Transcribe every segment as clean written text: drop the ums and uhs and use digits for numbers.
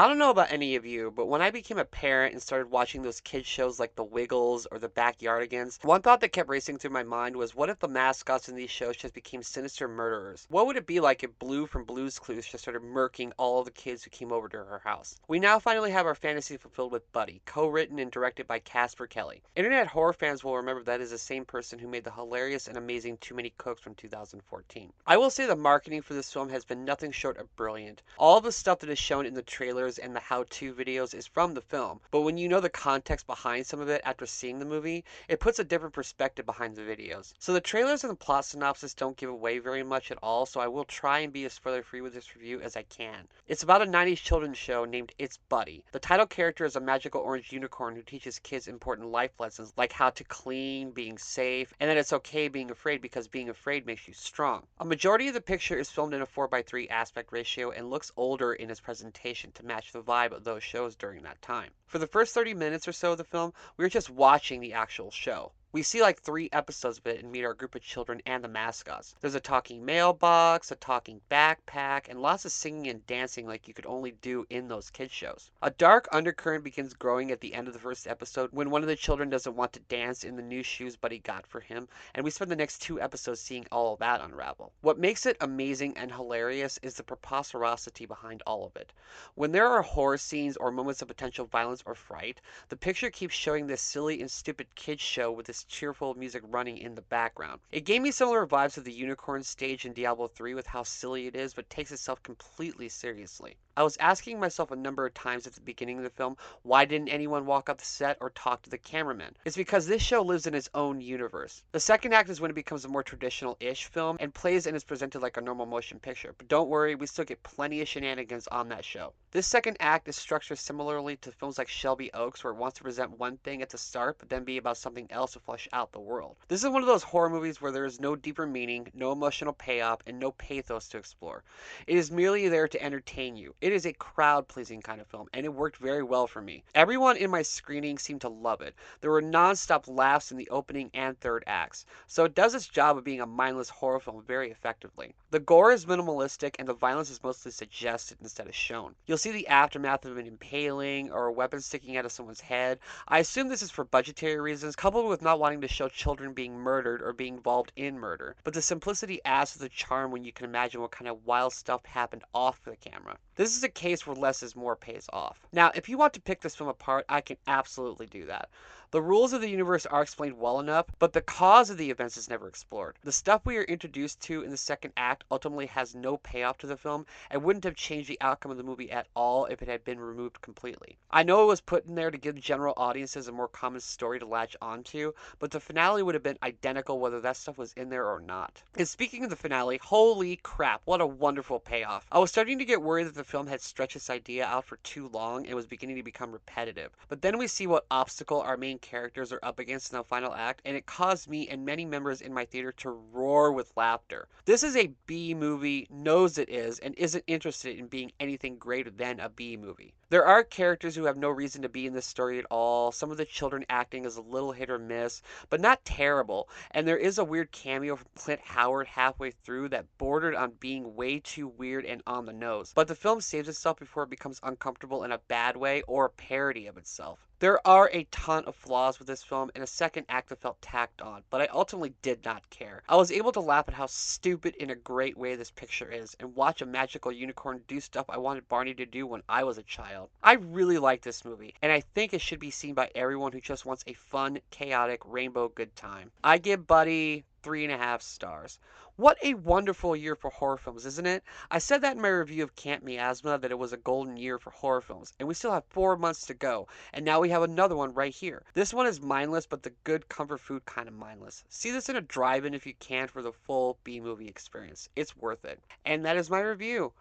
I don't know about any of you, but when I became a parent and started watching those kids shows like The Wiggles or The Backyardigans, one thought that kept racing through my mind was what if the mascots in these shows just became sinister murderers? What would it be like if Blue from Blue's Clues just started murking all of the kids who came over to her house? We now finally have our fantasy fulfilled with Buddy, co-written and directed by Casper Kelly. Internet horror fans will remember that is the same person who made the hilarious and amazing Too Many Cooks from 2014. I will say the marketing for this film has been nothing short of brilliant. All the stuff that is shown in the trailers and the how-to videos is from the film, but when you know the context behind some of it after seeing the movie, it puts a different perspective behind the videos. So the trailers and the plot synopsis don't give away very much at all, so I will try and be as spoiler-free with this review as I can. It's about a 90s children's show named It's Buddy. The title character is a magical orange unicorn who teaches kids important life lessons like how to clean, being safe, and that it's okay being afraid because being afraid makes you strong. A majority of the picture is filmed in a 4:3 aspect ratio and looks older in its presentation to match the vibe of those shows during that time. For the first 30 minutes or so of the film, we were just watching the actual show. We see like 3 episodes of it and meet our group of children and the mascots. There's a talking mailbox, a talking backpack, and lots of singing and dancing like you could only do in those kids shows. A dark undercurrent begins growing at the end of the first episode when one of the children doesn't want to dance in the new shoes Buddy got for him, and we spend the next 2 episodes seeing all of that unravel. What makes it amazing and hilarious is the preposterosity behind all of it. When there are horror scenes or moments of potential violence or fright, the picture keeps showing this silly and stupid kids show with this cheerful music running in the background. It gave me similar vibes of the unicorn stage in Diablo 3 with how silly it is but takes itself completely seriously. I was asking myself a number of times at the beginning of the film, why didn't anyone walk off the set or talk to the cameraman? It's because this show lives in its own universe. The second act is when it becomes a more traditional-ish film and plays and is presented like a normal motion picture, but don't worry, we still get plenty of shenanigans on that show. This second act is structured similarly to films like Shelby Oaks, where it wants to present one thing at the start but then be about something else to flesh out the world. This is one of those horror movies where there is no deeper meaning, no emotional payoff, and no pathos to explore. It is merely there to entertain you. It is a crowd-pleasing kind of film, and it worked very well for me. Everyone in my screening seemed to love it. There were non-stop laughs in the opening and third acts, so it does its job of being a mindless horror film very effectively. The gore is minimalistic, and the violence is mostly suggested instead of shown. You'll see the aftermath of an impaling or a weapon sticking out of someone's head. I assume this is for budgetary reasons, coupled with not wanting to show children being murdered or being involved in murder. But the simplicity adds to the charm when you can imagine what kind of wild stuff happened off the camera. This is a case where less is more pays off. Now, if you want to pick this film apart, I can absolutely do that. The rules of the universe are explained well enough, but the cause of the events is never explored. The stuff we are introduced to in the second act ultimately has no payoff to the film and wouldn't have changed the outcome of the movie at all if it had been removed completely. I know it was put in there to give general audiences a more common story to latch onto, but the finale would have been identical whether that stuff was in there or not. And speaking of the finale, holy crap, what a wonderful payoff. I was starting to get worried that the film had stretched its idea out for too long and was beginning to become repetitive. But then we see what obstacle our main characters are up against in the final act, and it caused me and many members in my theater to roar with laughter. This is a B movie, knows it is, and isn't interested in being anything greater than a B movie. There are characters who have no reason to be in this story at all. Some of the children acting is a little hit or miss, but not terrible. And there is a weird cameo from Clint Howard halfway through that bordered on being way too weird and on the nose. But the film saves itself before it becomes uncomfortable in a bad way or a parody of itself. There are a ton of flaws with this film and a second act that felt tacked on, but I ultimately did not care. I was able to laugh at how stupid in a great way this picture is and watch a magical unicorn do stuff I wanted Barney to do when I was a child. I really like this movie, and I think it should be seen by everyone who just wants a fun, chaotic, rainbow good time. I give Buddy 3.5 stars. What a wonderful year for horror films, isn't it? I said that in my review of Camp Miasma that it was a golden year for horror films, and we still have 4 months to go, and now we have another one right here. This one is mindless, but the good comfort food kind of mindless. See this in a drive-in if you can for the full B-movie experience. It's worth it. And that is my review.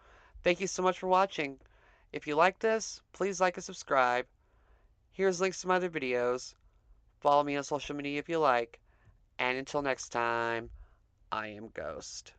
Thank you so much for watching. If you like this, please like and subscribe. Here's links to my other videos. Follow me on social media if you like. And until next time, I am Ghost.